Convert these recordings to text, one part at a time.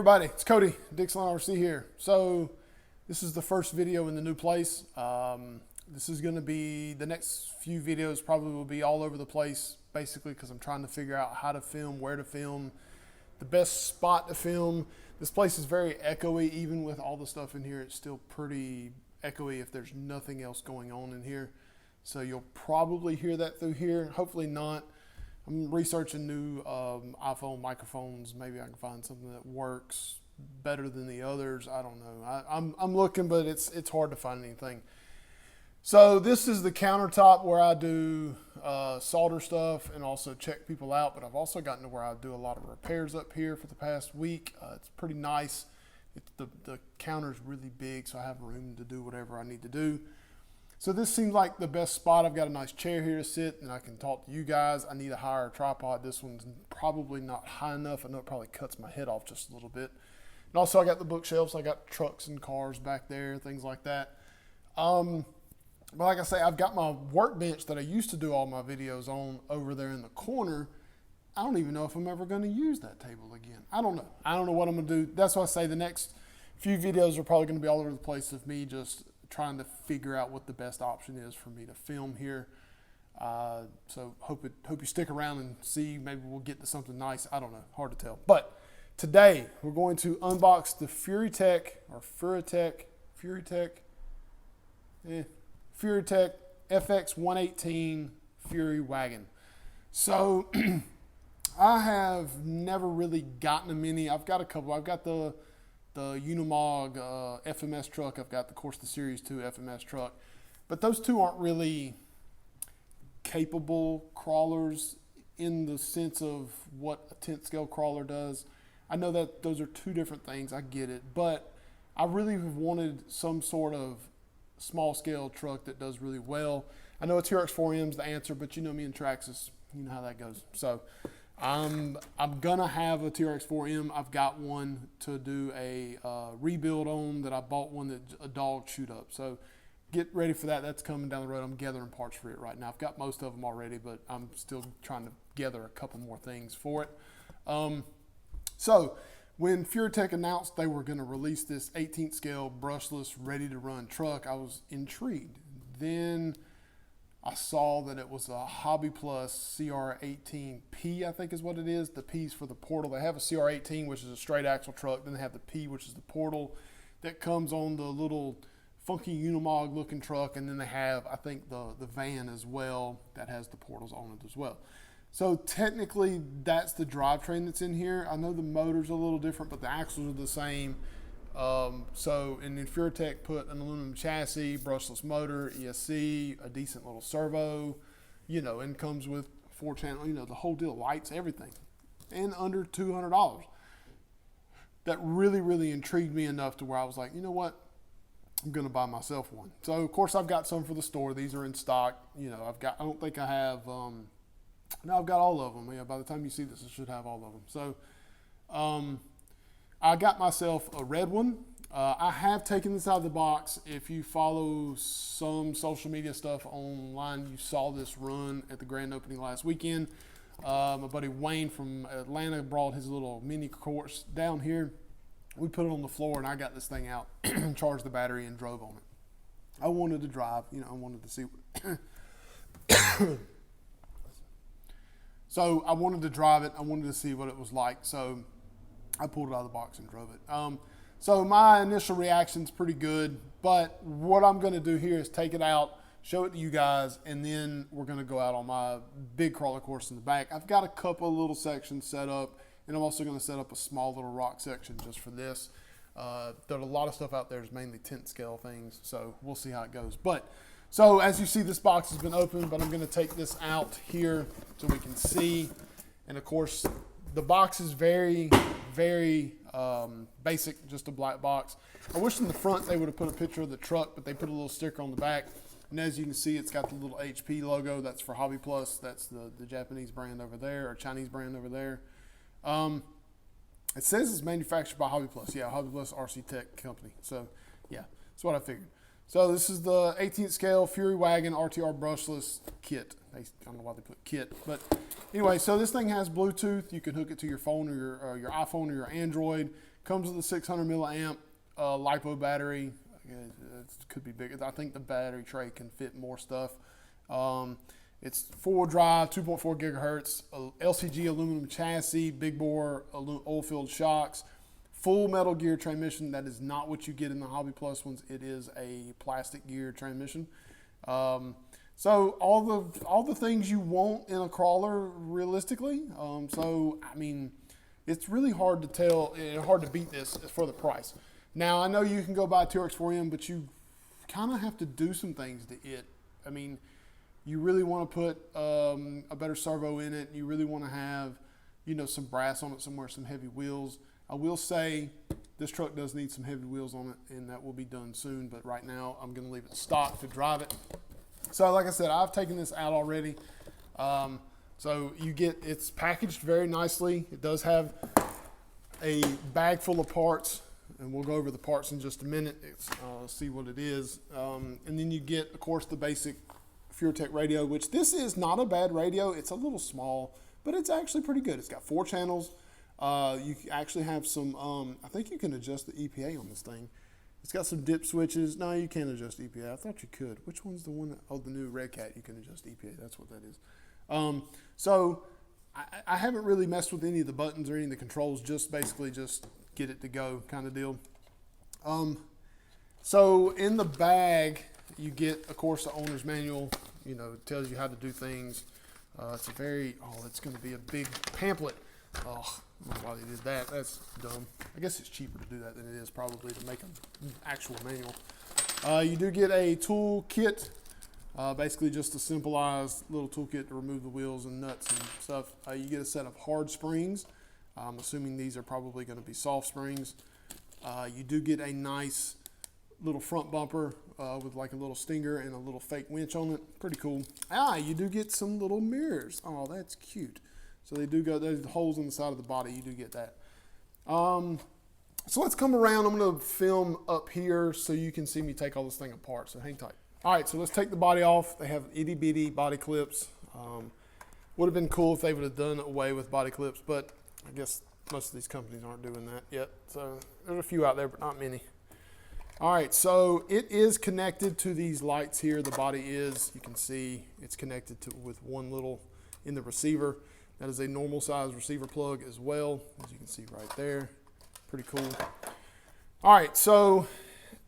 everybody, it's Cody, Dixon RC here. So this is the first video in the new place. This is going to be, the next few videos probably will be all over the place, basically because I'm trying to figure out how to film, where to film, the best spot to film. This place is very echoey. Even with all the stuff in here, it's still pretty echoey if there's nothing else going on in here. So you'll probably hear that through here. Hopefully not. I'm researching new iPhone microphones. Maybe I can find something that works better than the others. I don't know. I'm looking, but it's hard to find anything. So this is the countertop where I do solder stuff and also check people out. But I've also gotten to where I do a lot of repairs up here for the past week. It's pretty nice. The counter's really big, so I have room to do whatever I need to do. So this seems like the best spot. I've got a nice chair here to sit and I can talk to you guys. I need a higher tripod. This one's probably not high enough. I know it probably cuts my head off just a little bit. And also I got the bookshelves. I got trucks and cars back there, things like that. But like I say, I've got my workbench that I used to do all my videos on over there in the corner. I don't even know if I'm ever going to use that table again. I don't know. I don't know what I'm going to do. That's why I say the next few videos are probably going to be all over the place of me just trying to figure out what the best option is for me to film here. So hope you stick around and see. Maybe we'll get to something nice. I don't know. Hard to tell. But today we're going to unbox the Furitek FX118 Fury Wagon. So I have never really gotten a Mini. I've got a couple. I've got the Unimog FMS truck. I've got, of course, the Series 2 FMS truck. But those two aren't really capable crawlers in the sense of what a 10th scale crawler does. I know that those are two different things. I get it. But I really have wanted some sort of small scale truck that does really well. I know a TRX4M is the answer, but you know me and Traxxas, you know how that goes. So I'm gonna have a TRX4M. I've got one to do a rebuild on that I bought one that a dog chewed up. So get ready for that. That's coming down the road. I'm gathering parts for it right now. I've got most of them already, but I'm still trying to gather a couple more things for it. So when Furitek announced they were going to release this 18th scale brushless ready to run truck, I was intrigued. Then I saw that it was a Hobby Plus CR18P, I think is what it is. The P's for the portal. They have a CR18, which is a straight axle truck. Then they have the P, which is the portal that comes on the little funky Unimog looking truck. And then they have, I think, the van as well that has the portals on it as well. So technically that's the drivetrain that's in here. I know the motor's a little different, but the axles are the same. And then Furitek put an aluminum chassis, brushless motor, ESC, a decent little servo, you know, and comes with 4-channel, you know, the whole deal, lights, everything, and under $200. That really, really intrigued me enough to where I was like, you know what, I'm going to buy myself one. So of course I've got some for the store. These are in stock. You know, I don't think I have, no, I've got all of them. Yeah, by the time you see this, I should have all of them. So I got myself a red one. I have taken this out of the box. If you follow some social media stuff online, you saw this run at the grand opening last weekend. My buddy Wayne from Atlanta brought his little mini course down here. We put it on the floor and I got this thing out, charged the battery and drove on it. I wanted to drive, you know, I wanted to see what So I wanted to drive it. I wanted to see what it was like. So I pulled it out of the box and drove it. So my initial reaction is pretty good. But what I'm going to do here is take it out, show it to you guys, and then we're going to go out on my big crawler course in the back. I've got a couple of little sections set up, and I'm also going to set up a small little rock section just for this. There's a lot of stuff out there is mainly 10th scale things, so we'll see how it goes. So as you see, this box has been opened, but I'm going to take this out here so we can see. And of course, the box is very, very basic, just a black box. I wish in the front they would have put a picture of the truck, but they put a little sticker on the back. And as you can see, it's got the little HP logo. That's for Hobby Plus. That's the Japanese brand over there, or Chinese brand over there. It says it's manufactured by Hobby Plus. Yeah, Hobby Plus RC Tech company. So yeah, that's what I figured. So this is the 18th scale Fury Wagon RTR brushless kit. I don't know why they put kit, but anyway, so this thing has Bluetooth. You can hook it to your phone or your iPhone or your Android. Comes with a 600 milliamp LiPo battery. It could be bigger. I think the battery tray can fit more stuff. It's 4-wheel drive, 2.4 gigahertz, LCG aluminum chassis, big bore oil-filled shocks, full metal gear transmission. That is not what you get in the Hobby Plus ones. It is a plastic gear transmission. So all the things you want in a crawler, realistically. So I mean, it's really hard to tell, hard to beat this for the price. Now I know you can go buy a TRX-4M, but you kind of have to do some things to it. I mean, you really want to put a better servo in it. You really want to have, you know, some brass on it somewhere, some heavy wheels. I will say this truck does need some heavy wheels on it, and that will be done soon. But right now, I'm going to leave it stock to drive it. So like I said, I've taken this out already. So it's packaged very nicely. It does have a bag full of parts, and we'll go over the parts in just a minute. See what it is. And then you get, of course, the basic Furitek radio, which this is not a bad radio. It's a little small, but it's actually pretty good. It's got 4 channels. You actually have some, I think you can adjust the EPA on this thing. It's got some dip switches. No, you can't adjust EPA. I thought you could. Which one's the one that, oh, the new Red Cat, you can adjust EPA. That's what that is. So I haven't really messed with any of the buttons or any of the controls, just basically just get it to go kind of deal. So in the bag, you get, of course, the owner's manual. You know, it tells you how to do things. It's a very, it's going to be a big pamphlet. Oh, I don't know why they did that. That's dumb. I guess it's cheaper to do that than it is probably to make an actual manual. You do get a tool kit, basically just a simplified little toolkit to remove the wheels and nuts and stuff. You get a set of hard springs. I'm assuming these are probably going to be soft springs. You do get a nice little front bumper with like a little stinger and a little fake winch on it. Pretty cool. You do get some little mirrors. Oh, that's cute. So they do go, there's holes in the side of the body. You do get that. So let's come around. I'm going to film up here so you can see me take all this thing apart. So hang tight. All right, so let's take the body off. They have itty bitty body clips. Would have been cool if they would have done away with body clips, but I guess most of these companies aren't doing that yet. So there's a few out there, but not many. All right, so it is connected to these lights here. The body is, you can see it's connected to with one little in the receiver. That is a normal size receiver plug as well, as you can see right there. Pretty cool. All right, so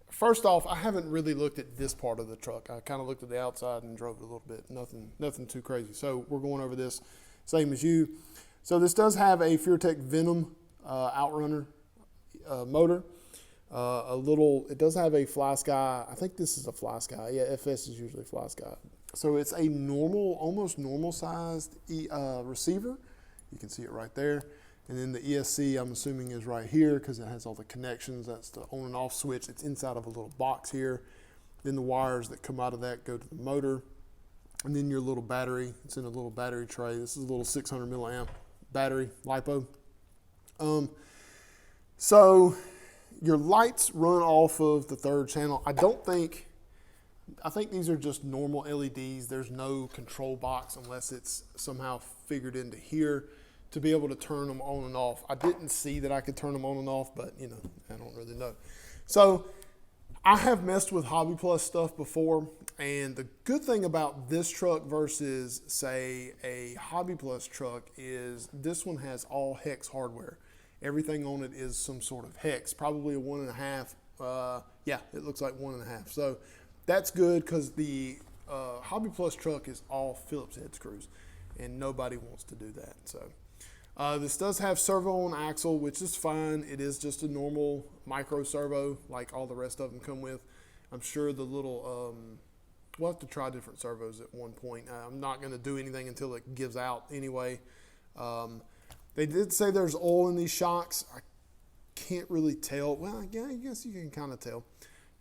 first off, I haven't really looked at this part of the truck. I kind of looked at the outside and drove it a little bit. Nothing too crazy. So we're going over this same as you. So this does have a Furitek Venom Outrunner motor. It does have a Fly Sky. I think this is a Fly Sky. Yeah, FS is usually Fly Sky. So it's a normal, almost normal sized receiver. You can see it right there. And then the ESC, I'm assuming, is right here because it has all the connections. That's the on and off switch. It's inside of a little box here. Then the wires that come out of that go to the motor. And then your little battery. It's in a little battery tray. This is a little 600 milliamp battery, LiPo. So your lights run off of the 3rd channel. I think these are just normal LEDs. There's no control box unless it's somehow figured into here to be able to turn them on and off. I didn't see that I could turn them on and off, but you know, I don't really know. So I have messed with Hobby Plus stuff before, and the good thing about this truck versus, say, a Hobby Plus truck is this one has all hex hardware. Everything on it is some sort of hex, probably a 1.5. Yeah, it looks like 1.5. So that's good because the Hobby Plus truck is all Phillips head screws, and nobody wants to do that. So this does have servo on axle, which is fine. It is just a normal micro servo like all the rest of them come with. I'm sure the little, we'll have to try different servos at one point. I'm not going to do anything until it gives out anyway. They did say there's oil in these shocks. I can't really tell. Well, yeah, I guess you can kind of tell.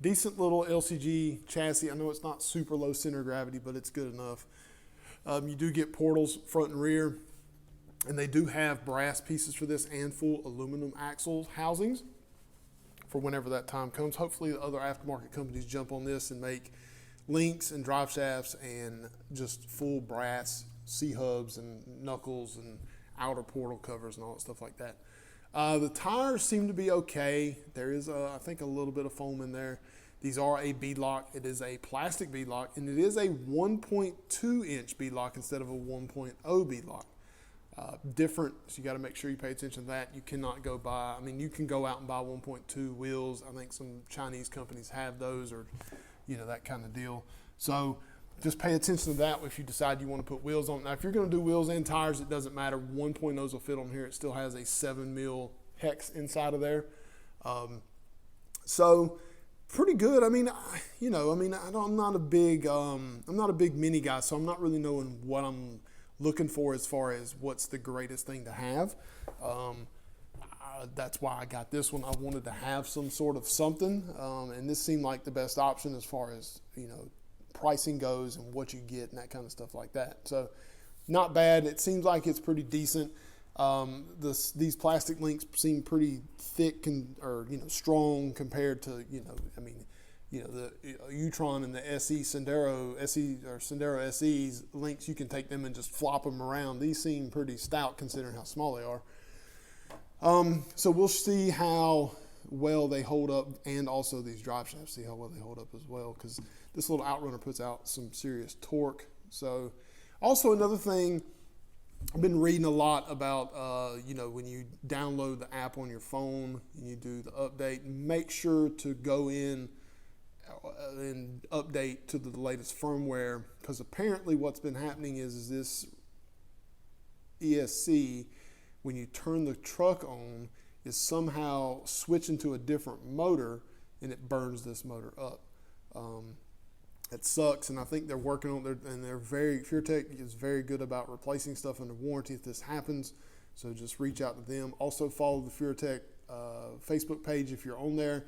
Decent little LCG chassis. I know it's not super low center of gravity, but it's good enough. You do get portals front and rear, and they do have brass pieces for this and full aluminum axle housings for whenever that time comes. Hopefully the other aftermarket companies jump on this and make links and drive shafts and just full brass C-hubs and knuckles and outer portal covers and all that stuff like that. The tires seem to be okay. There is, I think, a little bit of foam in there. These are a beadlock. It is a plastic beadlock, and it is a 1.2 inch beadlock instead of a 1.0 beadlock. Different, so you got to make sure you pay attention to that. You cannot go buy, I mean, you can go out and buy 1.2 wheels. I think some Chinese companies have those, or, you know, that kind of deal. So just pay attention to that if you decide you want to put wheels on. Now, if you're going to do wheels and tires, it doesn't matter. 1.0s will fit on here. It still has a 7 mil hex inside of there. So pretty good. I mean, you know, I mean, I'm not a big mini guy, so I'm not really knowing what I'm looking for as far as what's the greatest thing to have. That's why I got this one. I wanted to have some sort of something, and this seemed like the best option as far as, you know, pricing goes and what you get and that kind of stuff like that. So not bad. It seems like it's pretty decent. These plastic links seem pretty thick or, you know, strong compared to, you know, I mean, you know, the U-Tron and the Sendero SE's links, you can take them and just flop them around. These seem pretty stout considering how small they are. So we'll see how well they hold up, and also these drive shafts, see how well they hold up as well, because this little outrunner puts out some serious torque. So also another thing, I've been reading a lot about, you know, when you download the app on your phone and you do the update, make sure to go in and update to the latest firmware, because apparently what's been happening is this ESC, when you turn the truck on, is somehow switching to a different motor, and it burns this motor up. It sucks, and I think they're working on it, and Furitek is very good about replacing stuff under warranty if this happens, so just reach out to them. Also follow the Furitek Facebook page if you're on there,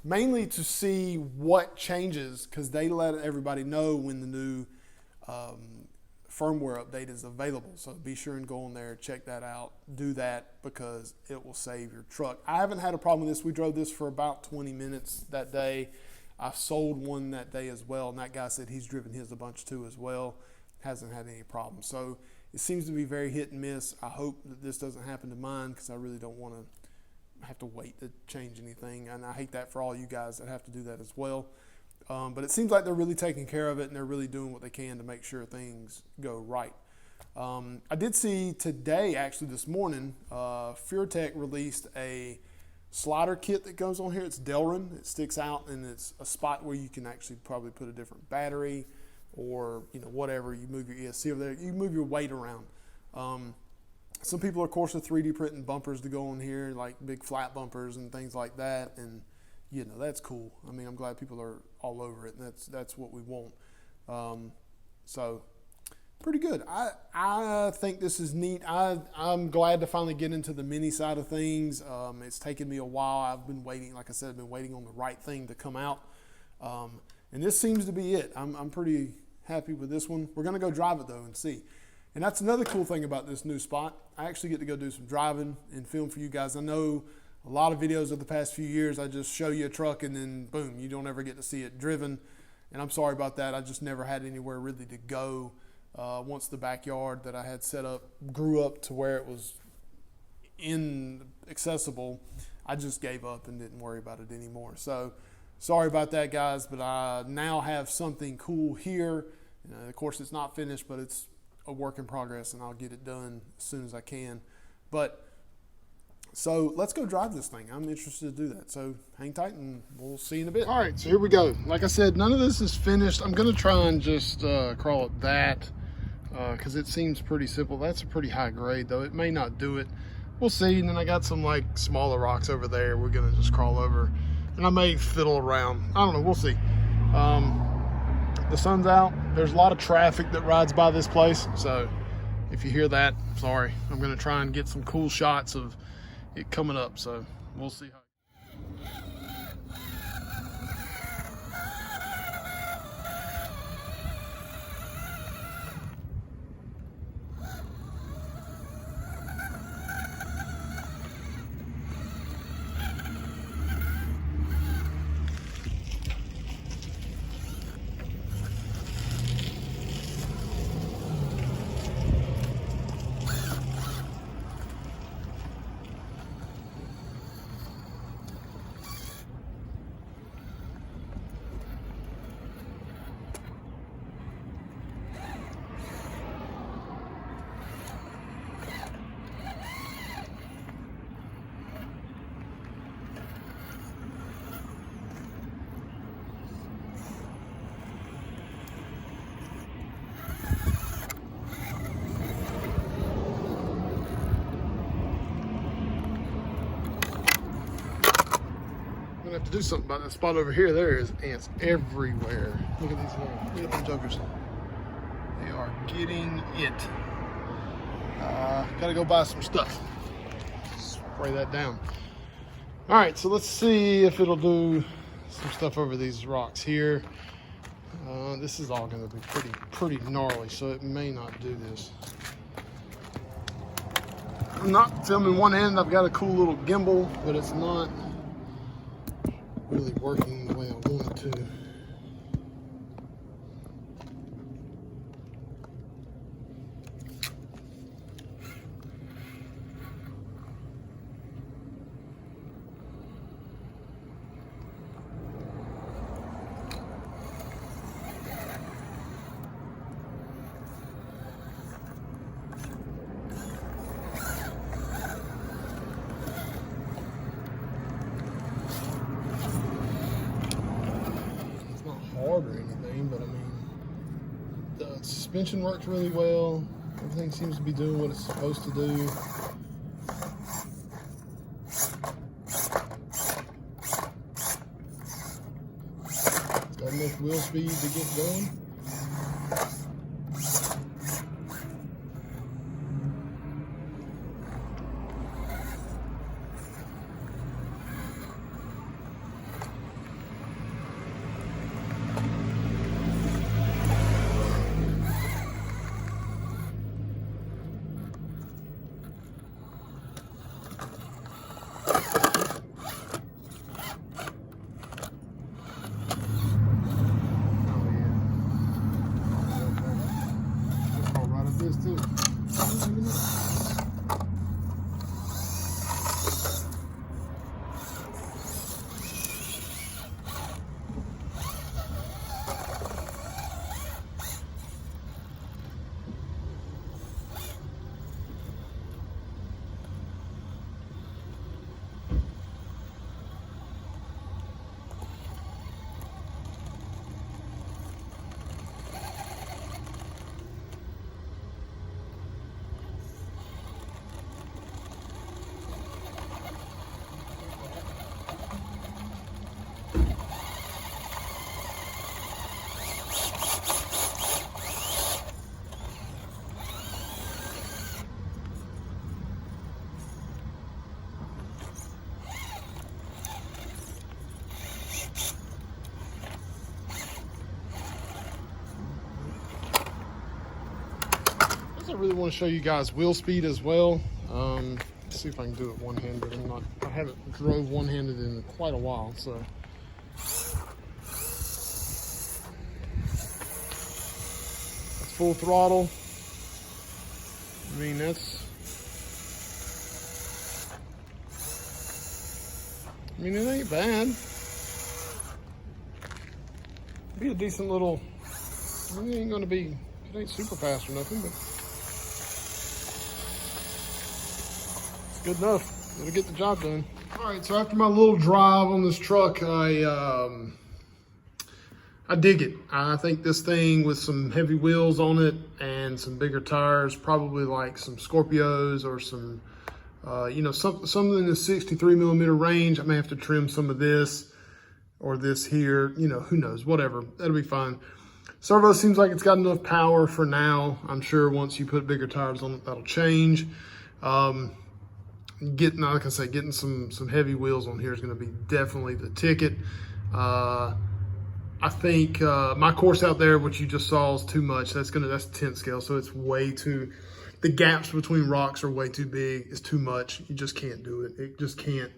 mainly to see what changes, because they let everybody know when the new firmware update is available. So be sure and go on there, check that out, do that, because it will save your truck. I haven't had a problem with this. We drove this for about 20 minutes that day. I sold one that day as well, and that guy said he's driven his a bunch too as well. Hasn't had any problems. So it seems to be very hit and miss. I hope that this doesn't happen to mine, because I really don't want to have to wait to change anything, and I hate that for all you guys that have to do that as well. But it seems like they're really taking care of it, and they're really doing what they can to make sure things go right. I did see today, actually this morning, Furitek released a slider kit that goes on here. It's Delrin. It sticks out, and it's a spot where you can actually probably put a different battery, or, you know, whatever. You move your ESC over there. You move your weight around. Some people, of course, are 3D printing bumpers to go on here, like big flat bumpers and things like that, and, you know, that's cool. I mean, I'm glad people are all over it, and that's what we want. So pretty good. I think this is neat. I'm glad to finally get into the mini side of things. It's taken me a while. I've been waiting, like I said, I've been waiting on the right thing to come out. And this seems to be it. I'm pretty happy with this one. We're gonna go drive it though and see. And that's another cool thing about this new spot. I actually get to go do some driving and film for you guys. I know a lot of videos of the past few years, I just show you a truck and then boom, you don't ever get to see it driven. And I'm sorry about that. I just never had anywhere really to go. Once the backyard that I had set up grew up to where it was inaccessible, I just gave up and didn't worry about it anymore. So sorry about that, guys, but I now have something cool here. Of course, it's not finished, but it's a work in progress, and I'll get it done as soon as I can. But so let's go drive this thing. I'm interested to do that. So hang tight and we'll see in a bit. All right, so here we go. Like I said, none of this is finished. I'm gonna try and just crawl it that because it seems pretty simple. That's a pretty high grade though. It may not do it. We'll see. And then I got some like smaller rocks over there. We're gonna just crawl over, and I may fiddle around. I don't know, we'll see. The sun's out. There's a lot of traffic that rides by this place. So if you hear that, sorry. I'm gonna try and get some cool shots of it coming up, so we'll see how. gonna have to do something about that spot over here. There is ants everywhere. Look at these look at them jokers. They are getting it. Gotta go buy some stuff. Spray that down. All right, so let's see if it'll do some stuff over these rocks here. This is all gonna be pretty gnarly, so it may not do this. I'm not filming one hand. I've got a cool little gimbal, but it's not really working the way I want it to. Hard or anything, but I mean, the suspension works really well. Everything seems to be doing what it's supposed to do. It's got enough wheel speed to get going. Too. I really want to show you guys wheel speed as well. Let's see if I can do it one-handed. I haven't drove one-handed in quite a while, so. That's full throttle. I mean, it ain't bad. Be a decent little, it ain't gonna be, it ain't super fast or nothing, but good enough. It'll get the job done. All right, so after my little drive on this truck, I dig it. I think this thing with some heavy wheels on it and some bigger tires, probably like some Scorpios or some, something in the 63 millimeter range. I may have to trim some of this or this here, who knows, whatever. That'll be fine. Servo seems like it's got enough power for now. I'm sure once you put bigger tires on it, that'll change. Like I say, getting some heavy wheels on here is going to be definitely the ticket. I think my course out there, what you just saw, is too much. That's 10th scale, so it's way too. The gaps between rocks are way too big. It's too much. You just can't do it. It just can't.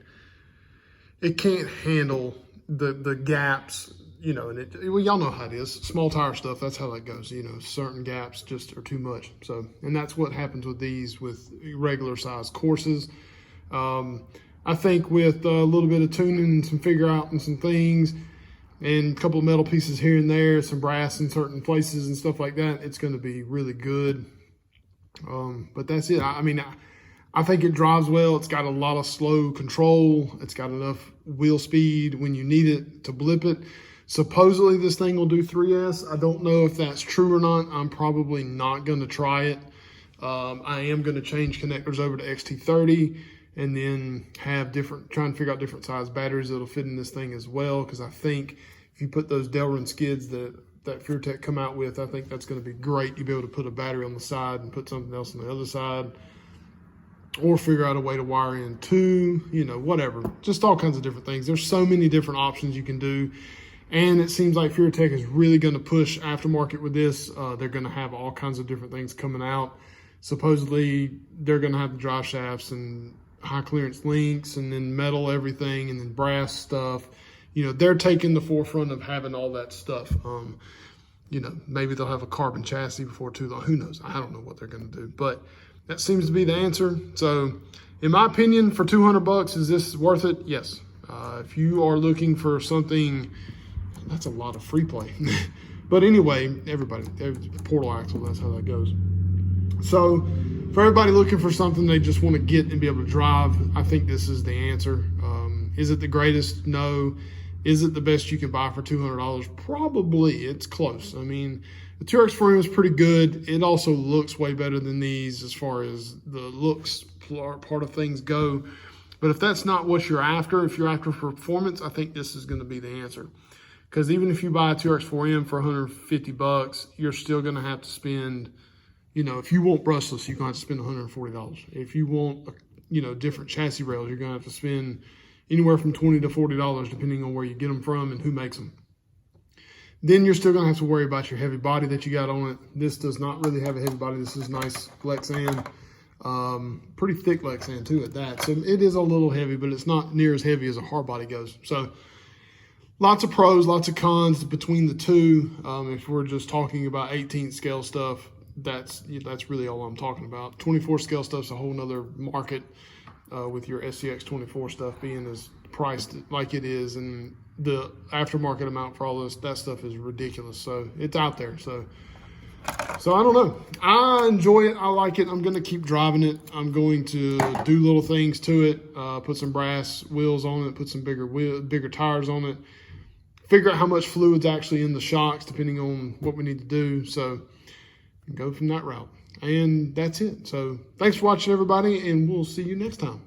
It can't handle the gaps. And well, y'all know how it is. Small tire stuff, that's how that goes. Certain gaps just are too much. So, and that's what happens with these, with regular size courses. I think with a little bit of tuning and some figure out and some things and a couple of metal pieces here and there, some brass in certain places and stuff like that, it's going to be really good. But that's it. I think it drives well. It's got a lot of slow control. It's got enough wheel speed when you need it to blip it. Supposedly this thing will do 3S. I don't know if that's true or not. I'm probably not going to try it. I am going to change connectors over to XT30 and then have trying to figure out different size batteries that'll fit in this thing as well. Because I think if you put those Delrin skids that Furitek come out with, I think that's going to be great. You'll be able to put a battery on the side and put something else on the other side, or figure out a way to wire in two, you know, whatever. Just all kinds of different things. There's so many different options you can do. And it seems like Furitek is really going to push aftermarket with this. They're going to have all kinds of different things coming out. Supposedly, they're going to have the drive shafts and high clearance links, and then metal everything, and then brass stuff. You know, they're taking the forefront of having all that stuff. You know, maybe they'll have a carbon chassis before too long. Who knows? I don't know what they're going to do, but that seems to be the answer. So, in my opinion, for $200, is this worth it? Yes. If you are looking for something, that's a lot of free play. But anyway, everybody, portal axle, that's how that goes. So for everybody looking for something they just want to get and be able to drive, I think this is the answer. Is it the greatest? No. Is it the best you can buy for $200? Probably. It's close. I mean, the 2X4M is pretty good. It also looks way better than these as far as the looks part of things go. But if that's not what you're after, if you're after performance, I think this is going to be the answer. Because even if you buy a 2X4M for $150, you're still going to have to spend, you know, if you want brushless, you're going to have to spend $140. If you want, you know, different chassis rails, you're going to have to spend anywhere from $20 to $40, depending on where you get them from and who makes them. Then you're still going to have to worry about your heavy body that you got on it. This does not really have a heavy body. This is nice Lexan, pretty thick Lexan too at that. So it is a little heavy, but it's not near as heavy as a hard body goes. So lots of pros, lots of cons between the two. If we're just talking about 18th scale stuff, that's really all I'm talking about. 24 scale stuff's a whole nother market, with your SCX 24 stuff being as priced like it is, and the aftermarket amount for all that stuff is ridiculous. So it's out there. So I don't know. I enjoy it. I like it. I'm going to keep driving it. I'm going to do little things to it, put some brass wheels on it, put some bigger tires on it, figure out how much fluid's actually in the shocks depending on what we need to do. So go from that route. And that's it. So thanks for watching, everybody, and we'll see you next time.